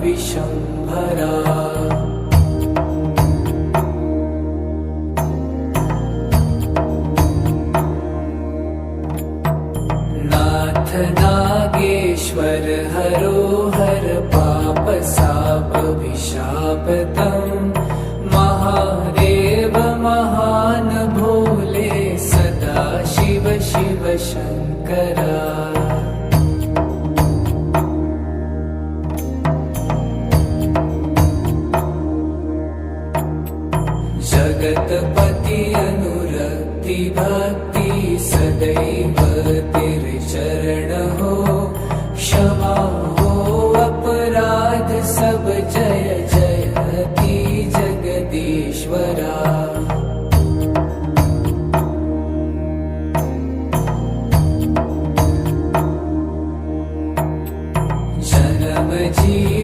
विशंभरा। नाथ नागेश्वर हरो हर पाप साप विशापतम्। महादेव महान भोले सदा शिव शिव शंकरा। जगतपति अनुरक्ति